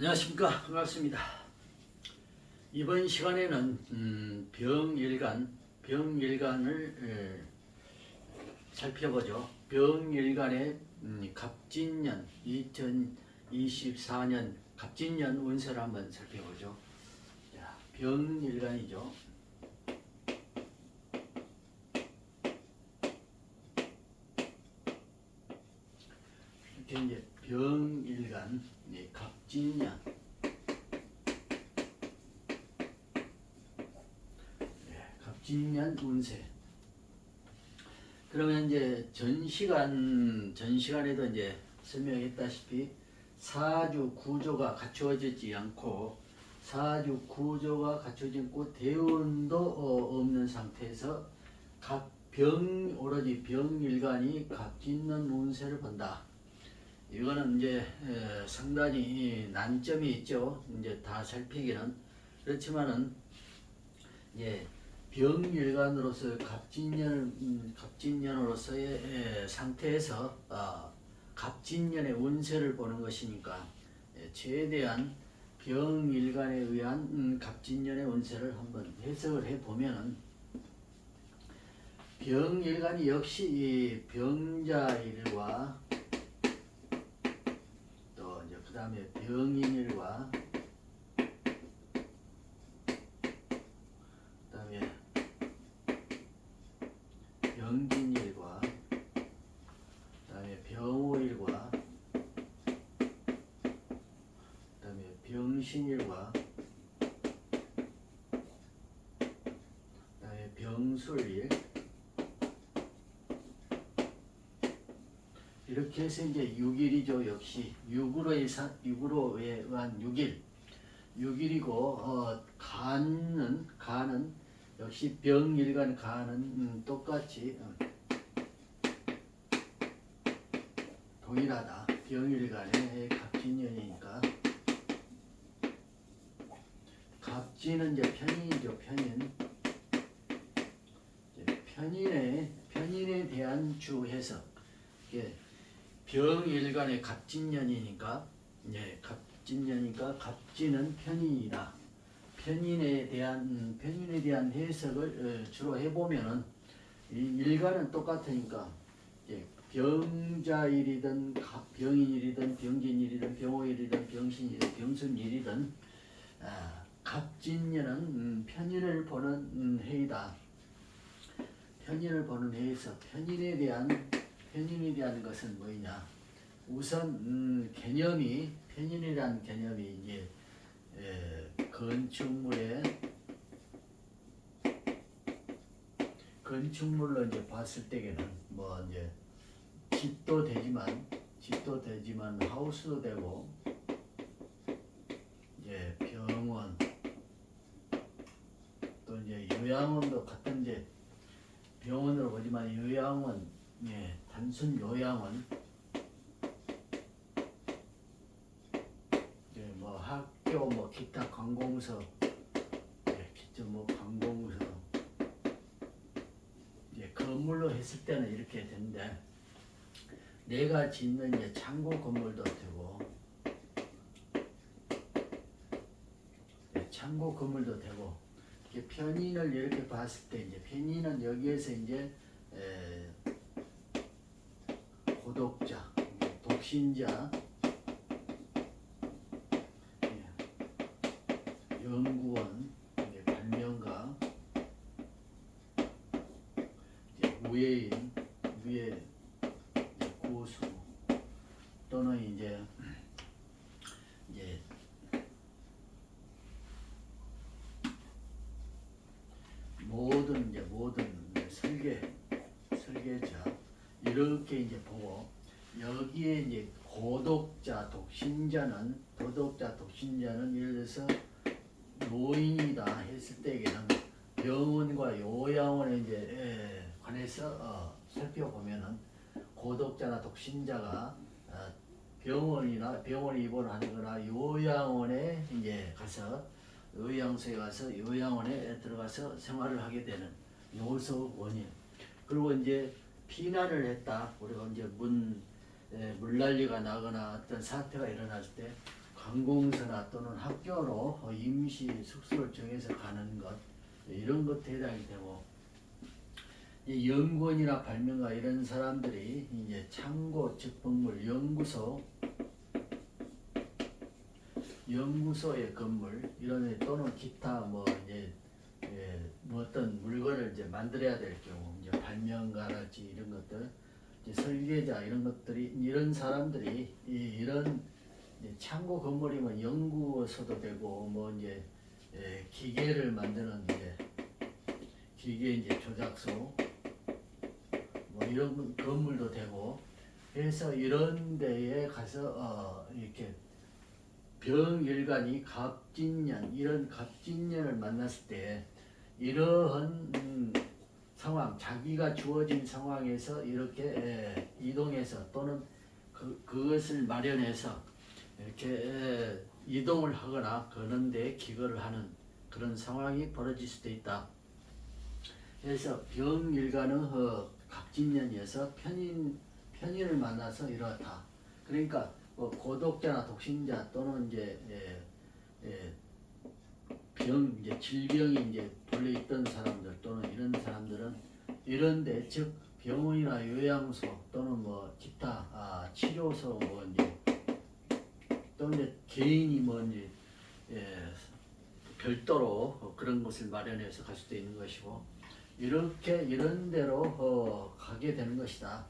안녕하십니까. 반갑습니다. 이번 시간에는 병일간을 살펴보죠. 병일간의 갑진년 2024년 갑진년 운세를 한번 살펴보죠. 자, 병일간이죠. 이렇게 이제 병일간, 갑진년. 갑진년 운세. 그러면 이제 전 시간에도 이제 설명했다시피 사주 구조가 갖추어지지 않고 사주 구조가 갖춰진 않고 대운도 없는 상태에서 오로지 병일간이 갑진년 운세를 본다. 이거는 이제 상당히 난점이 있죠. 이제 다 살피기는 그렇지만은 예. 병일간으로서 갑진년으로서의 상태에서 갑진년의 운세를 보는 것이니까 최대한 병일간에 의한 갑진년의 운세를 한번 해석을 해보면은 병일간이 역시 병자일과 또 이제 그 다음에 병인일과 병진일과 그다음에 병오일과 그다음에 병신일과 그다음에 병술일 이렇게 해서 이제 6일이죠. 역시 6으로 의한 6일이고 간은 역시 병일간 간은 똑같이 동일하다. 병일간의 갑진년이니까 갑진은 이제 편인이죠. 편인에 대한 주 해석. 병일간의 갑진년이니까 갑진은 편인이다. 편인에 대한 해석을 주로 해보면은 일간은 똑같으니까 병자일이든 병인일이든 병진일이든 병오일이든 병신일이든 병순일이든 갑진년은 편인을 보는 해이다. 편인을 보는 해에서 편인에 대한 것은 뭐냐? 우선 편인이라는 개념이 이제 건축물로 이제 봤을 때에는 뭐 이제 집도 되지만 하우스도 되고 이제 병원 또 이제 요양원도 같은 이제 병원으로 보지만 요양원 단순 요양원 뭐 학교 뭐 기타 관공서 관공서 건물로 했을 때는 이렇게 되는데 내가 짓는 이제 창고 건물도 되고 이렇게 편인을 이렇게 봤을 때 이제 편인은 여기에서 이제 고독자, 독신자, 연구원, 발명가, 우예인, 고수 또는 이제 모든 설계자 이렇게 이제 보고 여기에 이제 도덕자, 독신자는 예를 들어서 노인이다 했을 때에는 병원과 요양원에 이제 관해서 살펴보면은 고독자나 독신자가 병원에 입원하거나 요양원에 이제 가서 요양소에 가서 요양원에 들어가서 생활을 하게 되는 요소 원인. 그리고 이제 피난을 했다. 우리가 이제 물난리가 나거나 어떤 사태가 일어났을 때 관공서나 또는 학교로 임시 숙소를 정해서 가는 것 이런 것에 해당이 되고 이 연구원이나 발명가 이런 사람들이 이제 창고 즉 박물 연구소의 건물 이런 데 또는 기타 뭐 이제 뭐 어떤 물건을 이제 만들어야 될 경우 이제 발명가랄지 이런 것들 이제 설계자 이런 것들이 이런 사람들이 이런 창고 건물이면 연구소도 되고 뭐 이제 기계를 만드는 이제 기계 이제 조작소 뭐 이런 건물도 되고 그래서 이런 데에 가서 이렇게 병일간이 갑진년 이런 갑진년을 만났을 때 이러한 상황 자기가 주어진 상황에서 이렇게 이동해서 또는 그것을 마련해서 이렇게 이동을 하거나 그런 데 기거를 하는 그런 상황이 벌어질 수도 있다. 그래서 병일간의 갑진년이어서 편인을 만나서 이렇다. 그러니까 뭐 고독자나 독신자 또는 이제 병 이제 질병이 이제 본래 있던 사람들 또는 이런 사람들은 이런데 즉 병원이나 요양소 또는 뭐 기타 치료소 뭐 이제 또 이제 개인이 뭐 이제 별도로 그런 곳을 마련해서 갈 수도 있는 것이고 이렇게 이런 데로 가게 되는 것이다.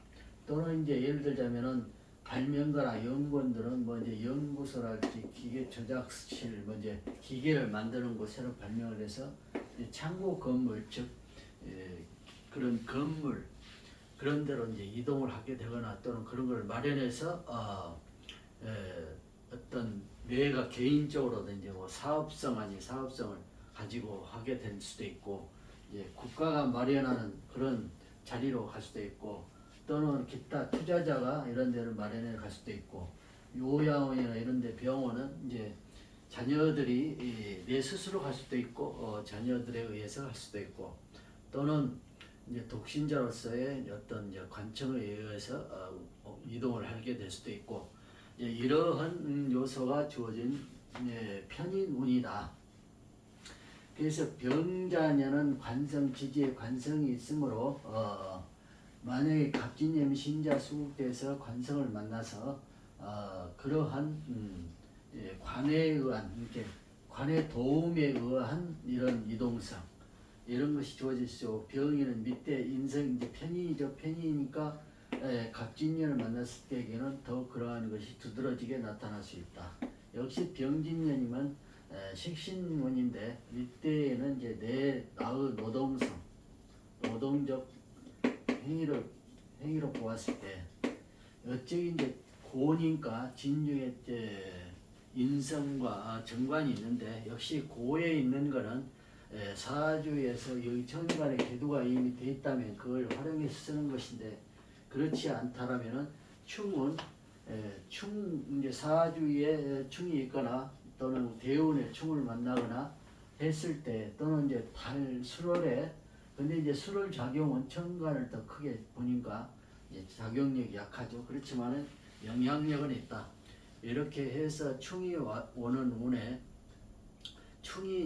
또는 이제 예를 들자면은 발명가나 연구원들은 뭐 이제 연구소랄지 기계 조작실 뭐 이제 기계를 만드는 곳 새로 발명을 해서 창고 건물 즉 그런 건물 그런 데로 이제 이동을 하게 되거나 또는 그런 걸 마련해서 어떤 내가 개인적으로든지 뭐 사업성 아닌 사업성을 가지고 하게 될 수도 있고 국가가 마련하는 그런 자리로 갈 수도 있고 또는 기타 투자자가 이런 데를 마련해 갈 수도 있고 요양원이나 이런 데 병원은 이제 자녀들이 내 스스로 갈 수도 있고 자녀들에 의해서 갈 수도 있고 또는 이제 독신자로서의 어떤 이제 관청에 의해서 이동을 하게 될 수도 있고 이러한 요소가 주어진 편인운이다. 그래서 병자년은 관성 지지에 관성이 있으므로 만약에 갑진년 신자 수국대에서 관성을 만나서 그러한 관에 의한 이렇게 관의 도움에 의한 이런 이동성 이런 것이 주어질 수 있고 병인은 밑에 인성 이제 편인이죠. 편인이니까 갑진년을 만났을 때에는 더 그러한 것이 두드러지게 나타날 수 있다. 역시 병진년이면 식신운인데 이때에는 이제 내 나의 노동성, 노동적 행위로 보았을 때 어찌 이제 고니까 진중의 인성과 정관이 있는데 역시 고에 있는 거는 사주에서 여기 천간에 계두가 이미 돼 있다면 그걸 활용해서 쓰는 것인데 그렇지 않다라면은 충은 충 이제 사주에 충이 있거나 또는 대운에 충을 만나거나 했을 때 또는 이제 달 수월에 근데 이제 수월 작용은 천간을 더 크게 보니까 이제 작용력이 약하죠. 그렇지만은 영향력은 있다. 이렇게 해서 충이 오는 운에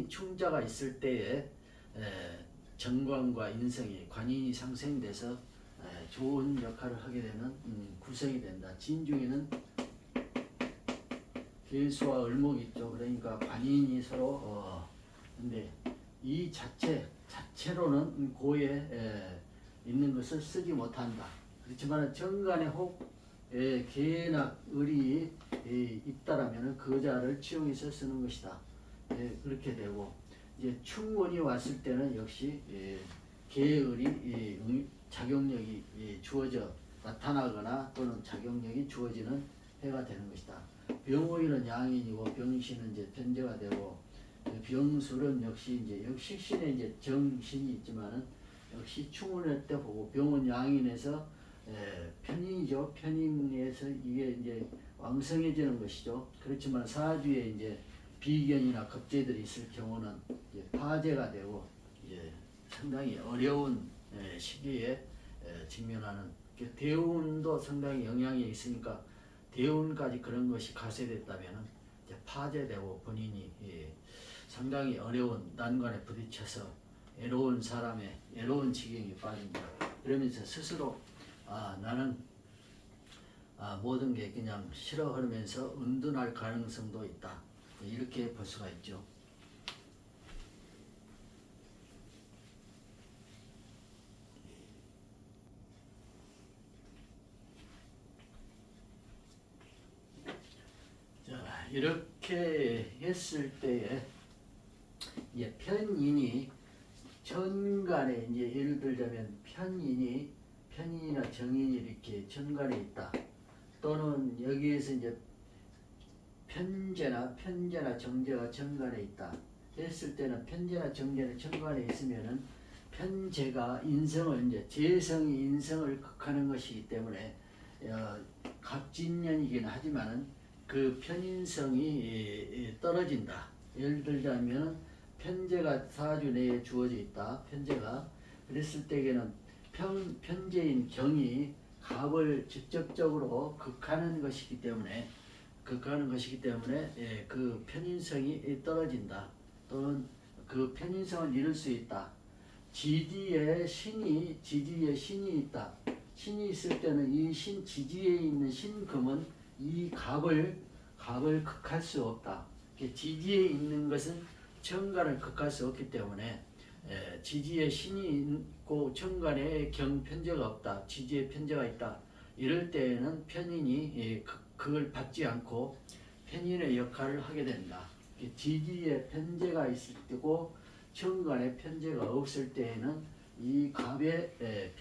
충자가 있을 때에 정관과 인성이 관인이 상생돼서 좋은 역할을 하게 되는 구성이 된다. 진중에는 계수와 을목이 있죠. 그러니까 관인이 서로 근데 이 자체로는 고에 있는 것을 쓰지 못한다. 그렇지만 정간에 혹 계나 을이 있다라면 그 자를 치용해서 쓰는 것이다. 그렇게 되고 이제 충운이 왔을 때는 역시 계을이 작용력이 주어져 나타나거나 또는 작용력이 주어지는 해가 되는 것이다. 병오일은 양인이고 병신은 이제 편제가 되고 병술은 역시 이제 식신에 이제 정신이 있지만은 역시 충운할 때 보고 병은 양인에서 편인이죠. 편인에서 이게 이제 왕성해지는 것이죠. 그렇지만 사주에 이제 비견이나 겁재들이 있을 경우는 이제 파재가 되고 이제 상당히 어려운 시기에 직면하는 대운도 상당히 영향이 있으니까 대운까지 그런 것이 가세됐다면 이제 파괴되고 본인이 상당히 어려운 난관에 부딪혀서 애로운 사람의 애로운 지경에 빠진다. 그러면서 스스로 나는 모든 게 그냥 싫어하면서 은둔할 가능성도 있다. 이렇게 볼 수가 있죠. 자, 이렇게 했을 때에 이제 편인이 천간에 이제 예를 들자면 편인이나 정인이 이렇게 천간에 있다. 또는 여기에서 이제 편제나 정제가 천간에 있다. 했을 때는 편제나 정제는 천간에 있으면은 편제가 인성을 이제 재성이 인성을 극하는 것이기 때문에 갑진년이긴 하지만은 그 편인성이 떨어진다. 예를 들자면 편제가 사주 내에 주어져 있다. 편제가 그랬을 때에는 편제인 경이 갑을 직접적으로 극하는 것이기 때문에 그 편인성이 떨어진다. 또는 그 편인성을 잃을 수 있다. 지지에 신이 있다. 신이 있을 때는 이 지지에 있는 신금은 이 갑을 극할 수 없다. 지지에 있는 것은 천간을 극할 수 없기 때문에 지지에 신이 있고 천간에 경편제가 없다. 지지에 편제가 있다. 이럴 때에는 편인이 그걸 받지 않고 편인의 역할을 하게 된다. 지지에 편제가 있을 때고 천간에 편제가 없을 때에는 이 갑의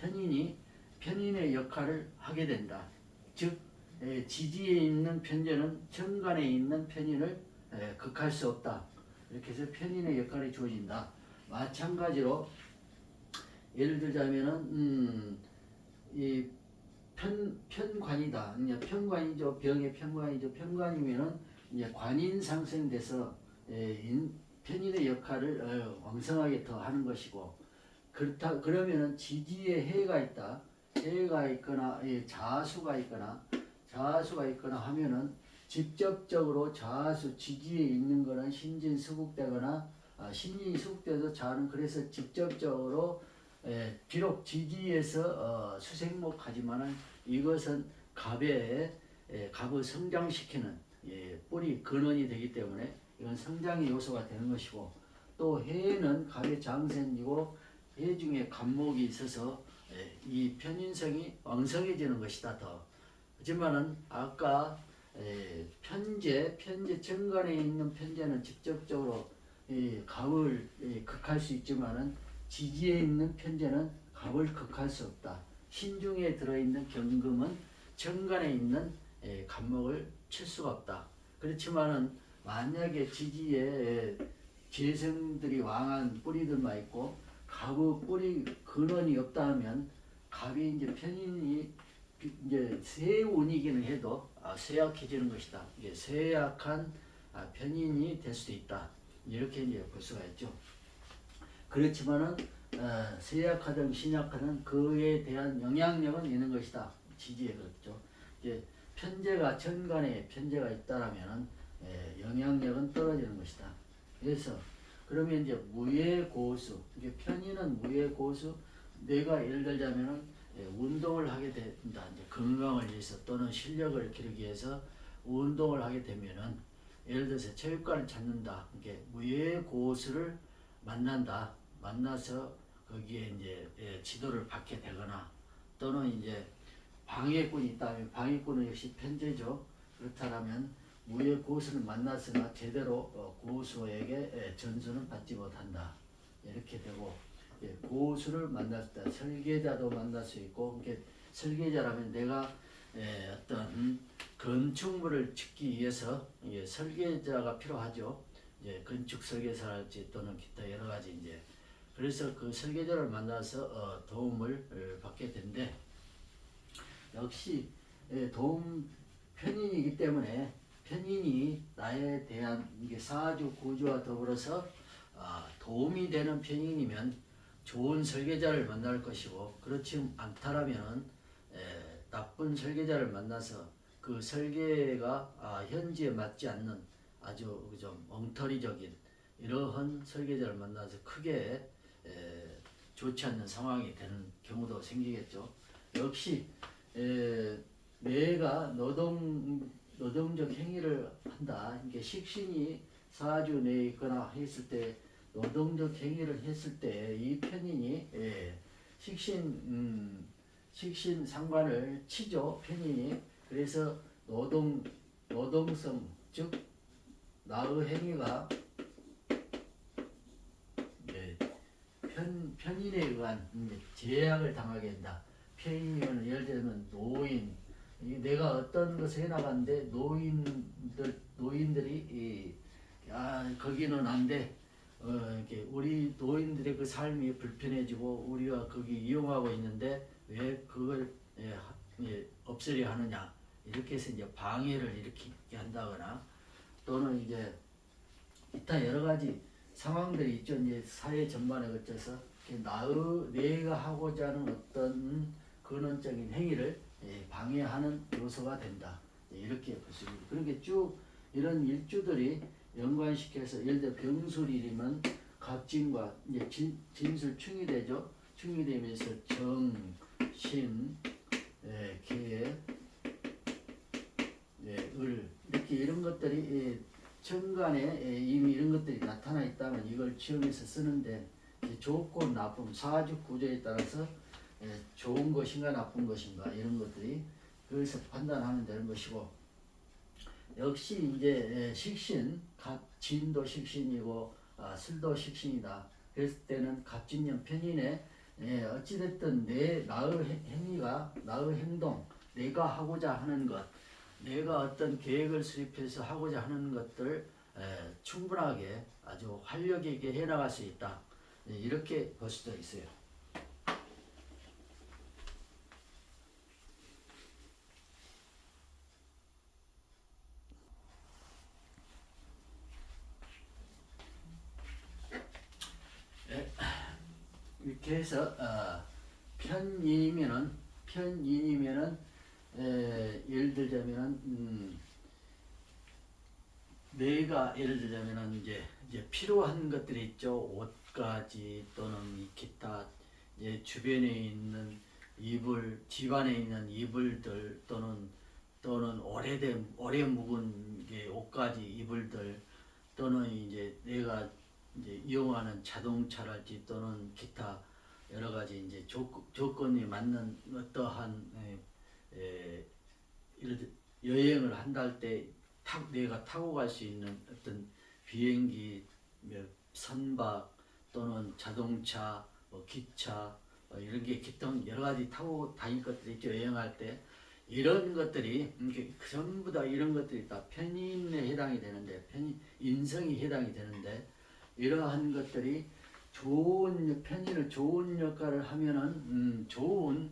편인의 역할을 하게 된다. 즉 지지에 있는 편제는 천간에 있는 편인을 극할 수 없다. 이렇게 해서 편인의 역할이 주어진다. 마찬가지로 예를 들자면은 이 편관이다. 이제 편관이죠. 병의 편관이죠. 편관이면은 이제 관인 상승돼서 편인의 역할을 왕성하게 더 하는 것이고, 그러면은 지지에 해가 있다. 해가 있거나 자수가 있거나 하면은 직접적으로 지지에 있는 거는 신진 수국되거나 신진이 수국돼도 자는 그래서 직접적으로 비록 지지에서 수생목하지만은 이것은 갑을 성장시키는 뿌리 근원이 되기 때문에 이건 성장의 요소가 되는 것이고, 또 해는 갑의 장생이고 해 중에 갑목이 있어서 이 편인성이 왕성해지는 것이다. 더 하지만은 아까 편제 천간에 있는 편제는 직접적으로 갑을 극할 수 있지만은 지지에 있는 편제는 갑을 극할 수 없다. 신중에 들어있는 경금은 천간에 있는 갑목을 칠 수가 없다. 그렇지만은 만약에 지지에 재성들이 왕한 뿌리들만 있고 갑의 뿌리 근원이 없다 하면 갑이 이제 편인이 이제 세운이기는 해도 쇠약해지는 것이다. 이게 쇠약한 편인이 될 수도 있다. 이렇게 이제 볼 수가 있죠. 그렇지만은 쇠약하든 신약하든 그에 대한 영향력은 있는 것이다. 지지에 그렇죠. 이제 편제가 천간에 편제가 있다라면은 영향력은 떨어지는 것이다. 그래서 그러면 이제 무예고수, 이게 편인은 무예고수. 내가 예를 들자면은 운동을 하게 된다. 이제 건강을 위해서 또는 실력을 기르기 위해서 운동을 하게 되면은 예를 들어서 체육관을 찾는다. 이게 무예고수를 만나서 거기에 이제 지도를 받게 되거나, 또는 이제 방해꾼이 있다면 방해꾼은 역시 편제죠. 그렇다면 무예고수를 만났으나 제대로 고수에게 전수는 받지 못한다. 이렇게 되고, 고수를 만날 때 설계자도 만날 수 있고, 설계자라면 내가 어떤 건축물을 짓기 위해서 설계자가 필요하죠. 건축 설계사랄지 또는 기타 여러 가지 이제, 그래서 그 설계자를 만나서 도움을 받게 된대. 역시 도움 편인이기 때문에 편인이 나에 대한 이게 사주 구조와 더불어서 도움이 되는 편인이면 좋은 설계자를 만날 것이고, 그렇지 않다라면 나쁜 설계자를 만나서 그 설계가 현지에 맞지 않는 아주 좀 엉터리적인 이러한 설계자를 만나서 크게 좋지 않는 상황이 되는 경우도 생기겠죠. 역시 내가 노동적 행위를 한다. 이게 식신이 사주 내에 있거나 했을 때 노동적 행위를 했을 때 이 편인이 식신 상관을 치죠. 편인이. 그래서 노동성 즉 나의 행위가 편인에 의한 제약을 당하게 된다. 편인이면 예를 들면 노인, 내가 어떤 것을 해나가는데 노인들이 거기는 안 돼. 이렇게 우리 노인들의 그 삶이 불편해지고 우리가 거기 이용하고 있는데 왜 그걸 없애려 하느냐. 이렇게 해서 이제 방해를 일으키게 한다거나 또는 이제 기타 여러 가지 상황들이 있죠. 이제 사회 전반에 거쳐서 내가 하고자 하는 어떤 근원적인 행위를 방해하는 요소가 된다. 이렇게 볼 수 있습니다. 그렇게 쭉 이런 일주들이 연관시켜서 예를 들어 병술일이면 갑진과 이제 진술 충이 되죠. 충이 되면서 정, 신, 계, 을 이렇게 이런 것들이 천간에 이미 이런 것들이 나타나 있다면 이걸 지음해서 쓰는데 좋고 나쁨 사주 구조에 따라서 좋은 것인가 나쁜 것인가 이런 것들이 그래서 판단하면 되는 것이고 역시 이제 식신 갑진도 식신이고 술도 식신이다. 그랬을 때는 갑진년 편인에 어찌됐든 나의 행위가 나의 행동 내가 하고자 하는 것 내가 어떤 계획을 수립해서 하고자 하는 것들 충분하게 아주 활력 있게 해나갈 수 있다. 이렇게 볼 수도 있어요. 이렇게 해서 편인이면은 예를 들자면은 내가 예를 들자면은 이제 필요한 것들이 있죠. 옷가지 또는 기타 이제 주변에 있는 집안에 있는 이불들 또는 오래 묵은 옷가지 이불들 또는 이제 내가 이제 이용하는 자동차랄지 또는 기타 여러 가지 이제 조건이 맞는 어떠한 여행을 한다 할 때 내가 타고 갈 수 있는 어떤 비행기, 선박 또는 자동차, 기차 이런 게 기타 여러 가지 타고 다닐 것들이 있죠. 여행할 때 이런 것들이 전부 다 이런 것들이 다 편인에 해당이 되는데 인성이 해당이 되는데 이러한 것들이 편인을 좋은 역할을 하면은 좋은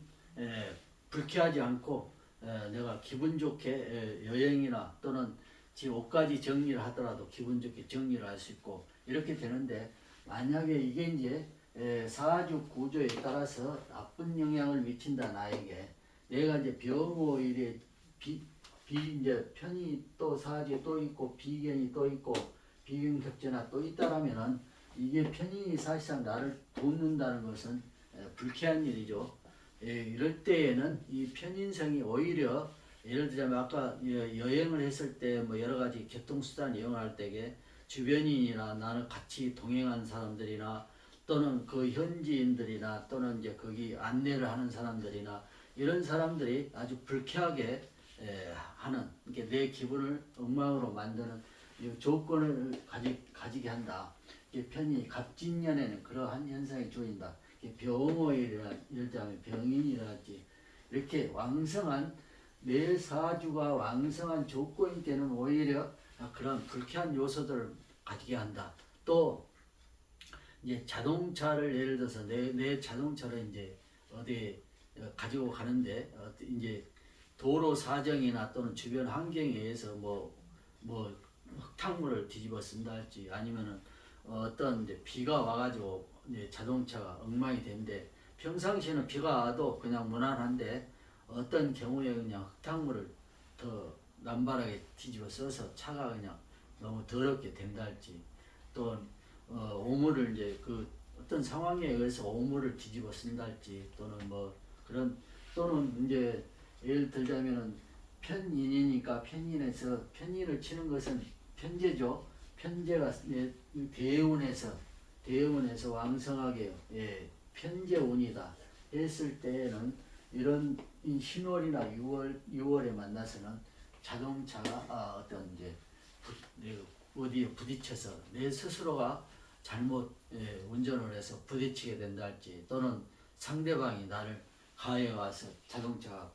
불쾌하지 않고 내가 기분 좋게 여행이나 또는 지 옷까지 정리를 하더라도 기분 좋게 정리를 할 수 있고 이렇게 되는데 만약에 이게 이제 사주 구조에 따라서 나쁜 영향을 미친다 나에게 내가 이제 병오일에 이제 편이 또 사주에 또 있고 비견이 또 있고 비견격제나 또 있다라면은 이게 편인이 사실상 나를 돕는다는 것은 불쾌한 일이죠. 이럴 때에는 이 편인성이 오히려 예를 들자면 아까 여행을 했을 때 뭐 여러 가지 교통수단 이용할 때에 주변인이나 나는 같이 동행한 사람들이나 또는 그 현지인들이나 또는 이제 거기 안내를 하는 사람들이나 이런 사람들이 아주 불쾌하게 하는 내 기분을 엉망으로 만드는 조건을 가지게 한다. 편이 갑진년에는 그러한 현상이 조인다. 병오일이나 예를 들면 병인이라든지 이렇게 왕성한 내 사주가 왕성한 조건일 때는 오히려 그런 불쾌한 요소들을 가지게 한다. 또 이제 자동차를 예를 들어서 내 자동차를 이제 어디 가지고 가는데 이제 도로 사정이나 또는 주변 환경에 의해서 뭐 흙탕물을 뒤집어 쓴다 할지 아니면은 어떤 이제 비가 와가지고 이제 자동차가 엉망이 되는데 평상시에는 비가 와도 그냥 무난한데 어떤 경우에 그냥 흙탕물을 더 남발하게 뒤집어 써서 차가 그냥 너무 더럽게 된다 할지, 또 오물을 이제 그 어떤 상황에 의해서 오물을 뒤집어 쓴다 할지, 또는 뭐 그런, 또는 이제 예를 들자면은 편인이니까 편인에서 편인을 치는 것은 편제죠. 편제가 대운에서 왕성하게 편제운이다 했을 때에는 이런 이 신월이나 6월에 만나서는 자동차가 어떤 이제 어디에 부딪혀서 내 스스로가 잘못 운전을 해서 부딪히게 된다 할지, 또는 상대방이 나를 가해 와서 자동차가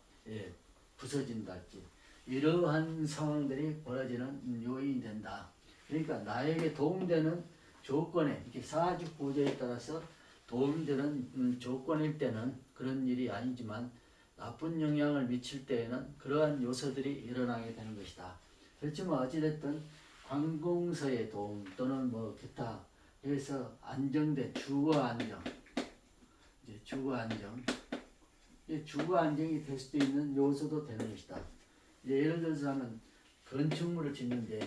부서진다 할지, 이러한 상황들이 벌어지는 요인이 된다. 그러니까 나에게 도움되는 조건에, 이렇게 사주 구조에 따라서 도움되는 조건일 때는 그런 일이 아니지만 나쁜 영향을 미칠 때에는 그러한 요소들이 일어나게 되는 것이다. 그렇지만 어찌됐든 관공서의 도움 또는 뭐 기타, 그래서 안정된 주거 안정, 이제 주거 안정, 주거 안정이 될 수도 있는 요소도 되는 것이다. 이제 예를 들어서 하면 건축물을 짓는데,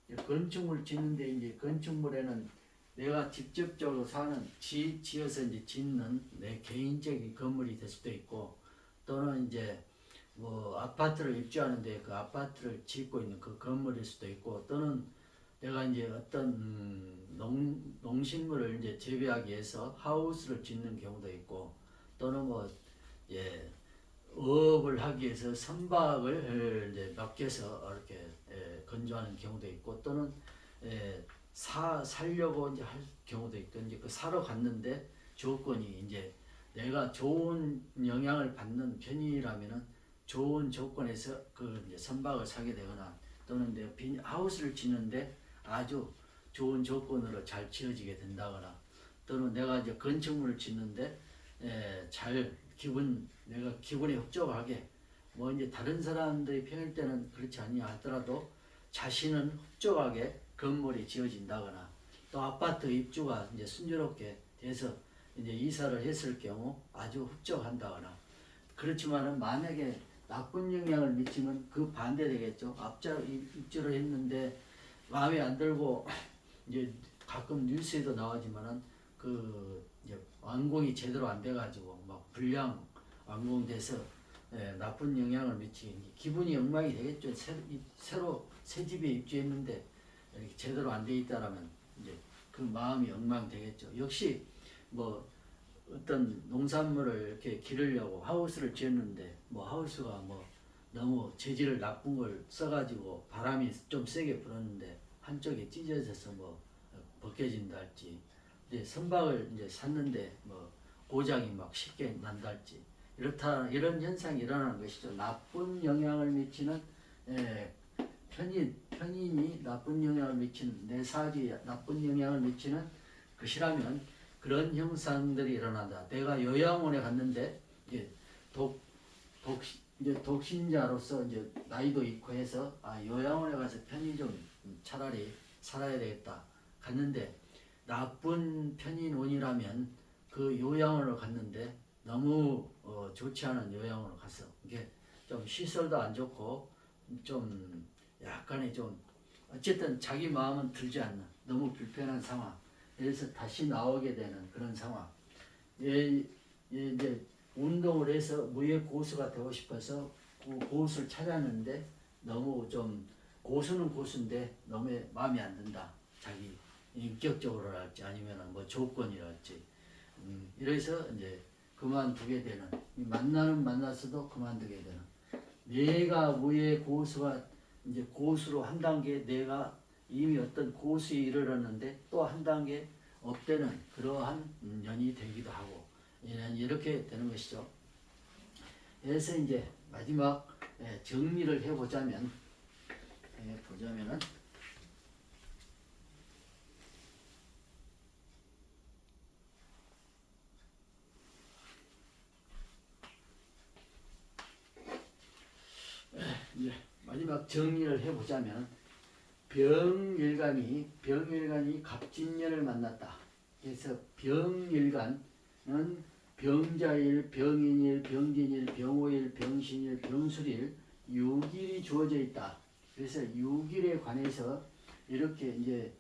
이제 건축물에는 내가 직접적으로 지어서 이제 짓는 내 개인적인 건물이 될 수도 있고, 또는 이제 뭐 아파트를 입주하는데 그 아파트를 짓고 있는 그 건물일 수도 있고, 또는 내가 이제 어떤 농식물을 이제 재배하기 위해서 하우스를 짓는 경우도 있고, 또는 뭐 어업을 하기 위해서 선박을 이제 맡겨서 이렇게 건조하는 경우도 있고, 또는 살려고 이제 할 경우도 있고, 이제 그 사러 갔는데 조건이 이제 내가 좋은 영향을 받는 편이라면은 좋은 조건에서 그 이제 선박을 사게 되거나, 또는 내가 하우스를 짓는데 아주 좋은 조건으로 잘 지어지게 된다거나, 또는 내가 이제 건축물을 짓는데 내가 기분이 흡족하게, 뭐 이제 다른 사람들이 평일 때는 그렇지 않냐 하더라도 자신은 흡족하게 건물이 지어진다거나, 또 아파트 입주가 이제 순조롭게 돼서 이제 이사를 했을 경우 아주 흡족한다거나. 그렇지만은 만약에 나쁜 영향을 미치면 그 반대되겠죠. 입주를 했는데 마음에 안 들고, 이제 가끔 뉴스에도 나오지만은 그 이제 완공이 제대로 안 돼가지고 막 불량 완공돼서 나쁜 영향을 미치니 기분이 엉망이 되겠죠. 새로 새 집에 입주했는데 이렇게 제대로 안 돼 있다라면 이제 그 마음이 엉망되겠죠. 역시 뭐 어떤 농산물을 이렇게 기르려고 하우스를 지었는데 뭐 하우스가 뭐 너무 재질 나쁜 걸 써가지고 바람이 좀 세게 불었는데 한쪽에 찢어져서 뭐 벗겨진다 할지, 이제 선박을 이제 샀는데 뭐 고장이 막 쉽게 난다 할지, 이런 현상이 일어나는 것이죠. 나쁜 영향을 미치는 편인이 나쁜 영향을 미치는, 내 사주에 나쁜 영향을 미치는 것이라면 그런 형상들이 일어난다. 내가 요양원에 갔는데 이제 독신자로서 이제 나이도 있고 해서 요양원에 가서 편히 좀 차라리 살아야 되겠다 갔는데, 나쁜 편인운이라면 그 요양원을 갔는데 너무 좋지 않은 요양원을 갔어. 이게 좀 시설도 안 좋고 좀 약간의 좀 어쨌든 자기 마음은 들지 않는 너무 불편한 상황. 그래서 다시 나오게 되는 그런 상황. 이제 운동을 해서 무예 고수가 되고 싶어서 고수를 찾았는데 너무 좀 고수는 고수인데 너무 마음에 안 든다. 자기 인격적으로랄지 아니면 뭐 조건이랄지. 이래서 이제 그만두게 되는, 만나서도 그만두게 되는. 내가 무예 고수가 이제 고수로 한 단계, 내가 이미 어떤 고수에 이르렀는데 또 한 단계 업되는 그러한 년이 되기도 하고, 이렇게 되는 것이죠. 그래서 이제 마지막 정리를 해보자면은 이제 마지막 정리를 해보자면, 병일간이 갑진년을 만났다. 그래서 병일간은 병자일, 병인일, 병진일, 병오일, 병신일, 병술일 육일이 주어져 있다. 그래서 육일에 관해서 이렇게 이제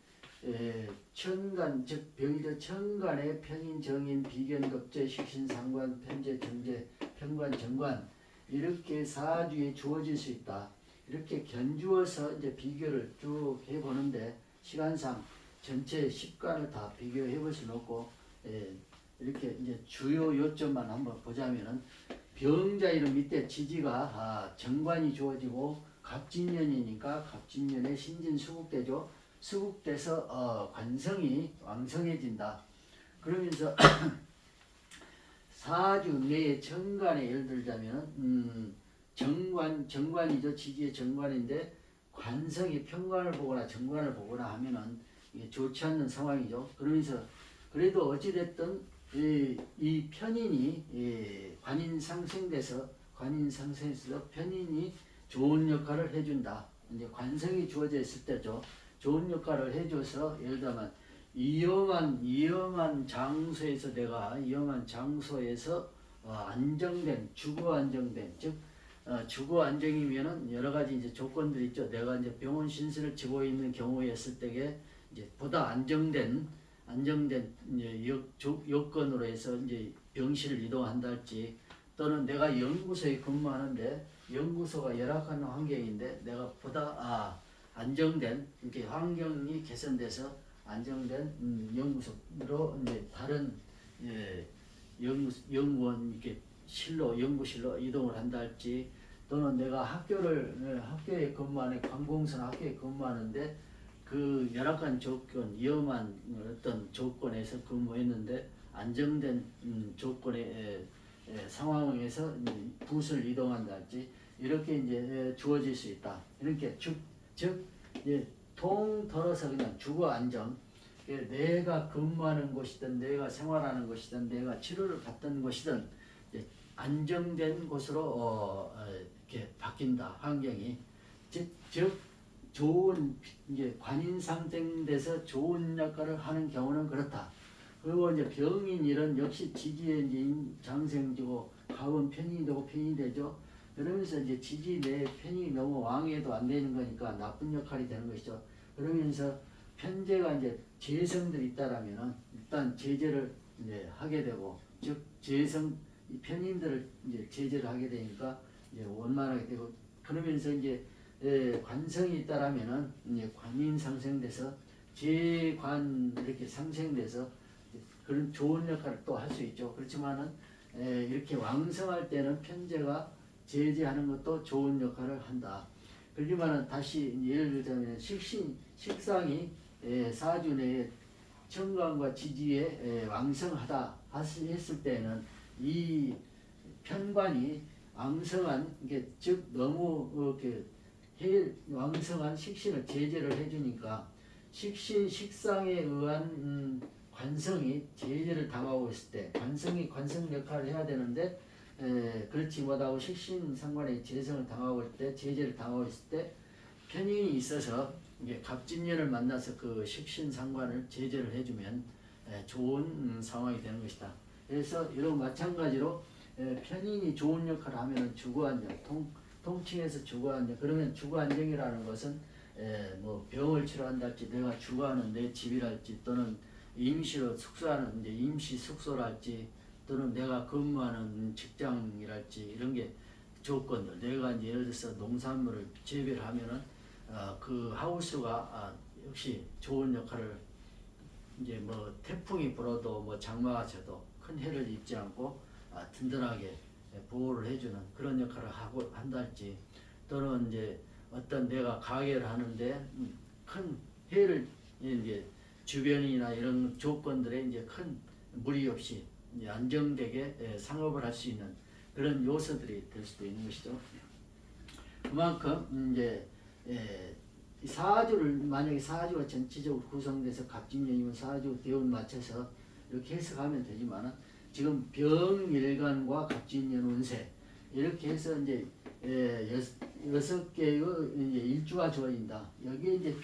천간 즉 병이죠. 천간의 편인 정인 비견 급제 식신 상관 편제 정제 편관 정관 이렇게 사주에 주어질 수 있다. 이렇게 견주어서 이제 비교를 쭉 해보는데 시간상 전체 10간을 다 비교해 볼 수는 없고 이렇게 이제 주요 요점만 한번 보자면은 병자 이름 밑에 지지가 정관이 주어지고 갑진년이니까 갑진년에 신진수국되죠. 수국돼서 관성이 왕성해진다. 그러면서 사주 내의 정관에 예를 들자면 정관이죠. 지지의 정관인데 관성이 편관을 보거나 정관을 보거나 하면은 이게 좋지 않는 상황이죠. 그러면서 그래도 어찌됐든 이 편인이 관인상생돼서 편인이 좋은 역할을 해준다. 이제 관성이 주어져 있을 때죠. 좋은 역할을 해줘서 예를 들면 위험한 장소에서 안정된 주거 안정된 즉 주거 안정이면은 여러 가지 이제 조건들이 있죠. 내가 이제 병원 신세를 지고 있는 경우였을 때에 이제 보다 안정된 이제 여건으로 해서 이제 병실을 이동한다 할지 또는 내가 연구소에 근무하는데 연구소가 열악한 환경인데 내가 보다 안정된 이렇게 환경이 개선돼서 안정된 연구소로 이제 다른 연구원 이렇게 연구실로 이동을 한다 할지 또는 내가 학교에 근무하는 관공서 학교에 근무하는데 그 열악한 조건, 위험한 어떤 조건에서 근무했는데 안정된 조건의 상황에서 부서를 이동한다 할지 이렇게 이제 주어질 수 있다. 이렇게 즉 통틀어서 그냥 주거 안정. 내가 근무하는 곳이든 내가 생활하는 곳이든 내가 치료를 받던 곳이든 안정된 곳으로 이렇게 바뀐다. 환경이 즉 좋은 이제 관인상생돼서 좋은 역할을 하는 경우는 그렇다. 그리고 이제 병인 일은 역시 지지에 이제 장생지고 가은 편인이 되고 편이 되죠. 그러면서 이제 지지 내 편이 너무 왕해도 안 되는 거니까 나쁜 역할이 되는 것이죠. 그러면서 편제가 이제 재성들이 있다라면은 일단 제재를 이제 하게 되고 즉 재성 편인들을 이제 제재를 하게 되니까 이제 원만하게 되고 그러면서 이제 관성이 있다라면은 이제 관인 상생돼서 재관 이렇게 상생돼서 그런 좋은 역할을 또 할 수 있죠. 그렇지만은 이렇게 왕성할 때는 편제가 제재하는 것도 좋은 역할을 한다. 그러지만은 다시 예를 들자면 식상이 사주 내에 정관과 지지에 왕성하다 했을 때는 이 편관이 왕성한 게 즉 너무 왕성한 식신을 제재를 해주니까 식상에 의한 관성이 제재를 당하고 있을 때 관성이 관성 역할을 해야 되는데 그렇지 못하고 식신 상관의 재성을 당하고 있을 때 제재를 당하고 있을 때 편인이 있어서 이게 갑진년을 만나서 그 식신 상관을 제재를 해주면 좋은 상황이 되는 것이다. 그래서 이런 마찬가지로 편인이 좋은 역할을 하면 주거안정 통칭해서 주거안정 그러면 주거안정이라는 것은 뭐 병을 치료한달지 내가 주거하는 내 집이랄지 또는 임시로 숙소하는 이제 임시 숙소랄지 또는 내가 근무하는 직장이랄지 이런 게 조건들 내가 이제 예를 들어서 농산물을 재배를 하면은 그 하우스가 역시 좋은 역할을 이제 뭐 태풍이 불어도 뭐 장마가 쳐도 큰 해를 입지 않고 든든하게 보호를 해주는 그런 역할을 하고 한달지 또는 이제 어떤 내가 가게를 하는데 큰 해를 이제 주변이나 이런 조건들에 이제 큰 무리 없이 이제 안정되게 상업을 할 수 있는 그런 요소들이 될 수도 있는 것이죠. 그만큼 이제 사주를 만약에 사주가 전체적으로 구성돼서 갑진년이면 사주 대운 맞춰서 이렇게 해석하면 되지만은 지금 병일간과 갑진년 운세 이렇게 해서 이제 6개의 이제 일주가 주어진다. 여기에 이제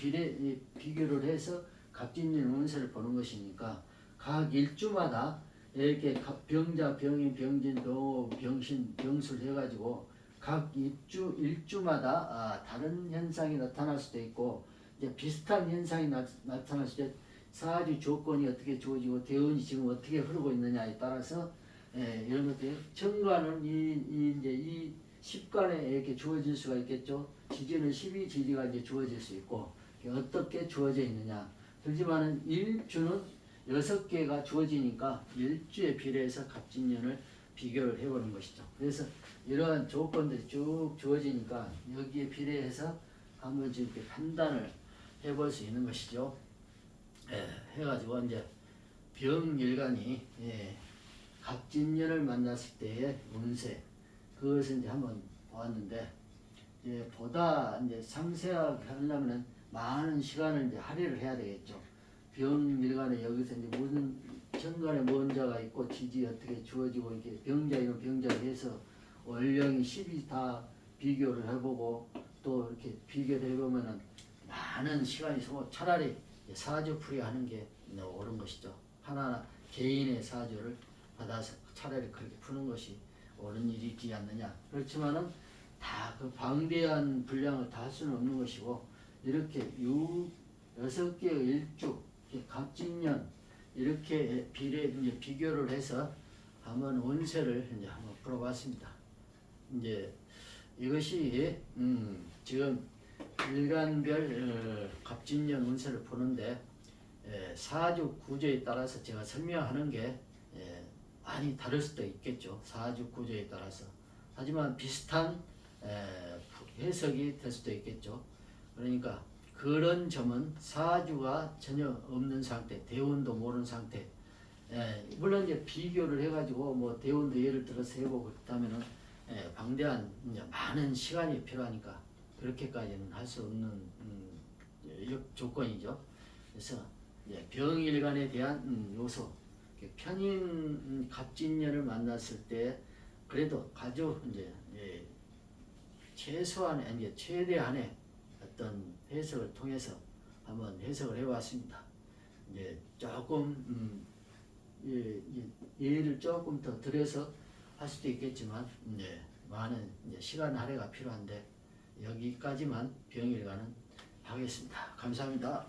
비교를 해서 갑진년 운세를 보는 것이니까 각 일주마다 이렇게 병자, 병인, 병진, 병호, 병신, 병술 해가지고 각 일주마다 다른 현상이 나타날 수도 있고 이제 비슷한 현상이 나타날 수도 있고 사주 조건이 어떻게 주어지고 대운이 지금 어떻게 흐르고 있느냐에 따라서 이런 것들이 정관은 이제 이 10간에 이렇게 주어질 수가 있겠죠. 지지는 12지지가 이제 주어질 수 있고 어떻게 주어져 있느냐. 그렇지만은 일주는 6개가 주어지니까 일주에 비례해서 갑진년을 비교를 해보는 것이죠. 그래서 이러한 조건들이 쭉 주어지니까 여기에 비례해서 한번 이렇게 판단을 해볼 수 있는 것이죠. 해가지고 이제 병일간이 갑진년을 만났을 때의 운세 그것을 이제 한번 보았는데 이제 보다 이제 상세하게 하려면은 많은 시간을 이제 할애를 해야 되겠죠. 병일간에 여기서 이제 무슨 천간에 뭔자가 있고 지지 어떻게 주어지고 이렇게 병자이면 병자를 해서 월령이 10이 다 비교를 해보고 또 이렇게 비교를 해보면은 많은 시간이 소모 차라리 사주풀이 하는 게 옳은 것이죠. 하나하나 개인의 사주를 받아서 차라리 그렇게 푸는 것이 옳은 일이지 않느냐. 그렇지만은 다 그 방대한 분량을 다 할 수는 없는 것이고 이렇게 6개의 일주 갑진년 이렇게 이제 비교를 해서 한번 운세를 이제 한번 풀어봤습니다. 이제 이것이 지금 일간별 갑진년 운세를 보는데 사주 구조에 따라서 제가 설명하는 게 많이 다를 수도 있겠죠. 사주 구조에 따라서. 하지만 비슷한 해석이 될 수도 있겠죠. 그러니까 그런 점은 사주가 전혀 없는 상태, 대운도 모르는 상태. 물론 이제 비교를 해가지고 뭐 대운도 예를 들어서 해보고 그렇다면은 방대한 이제 많은 시간이 필요하니까 그렇게까지는 할 수 없는 조건이죠. 그래서 병일간에 대한 요소, 편인 갑진년을 만났을 때 그래도 아주 이제 최소한의 이제 최대한의 어떤 해석을 통해서 한번 해석을 해봤습니다. 이제 조금 예를 조금 더 들여서 할 수도 있겠지만 많은 시간 할애가 필요한데 여기까지만 병일간은 하겠습니다. 감사합니다.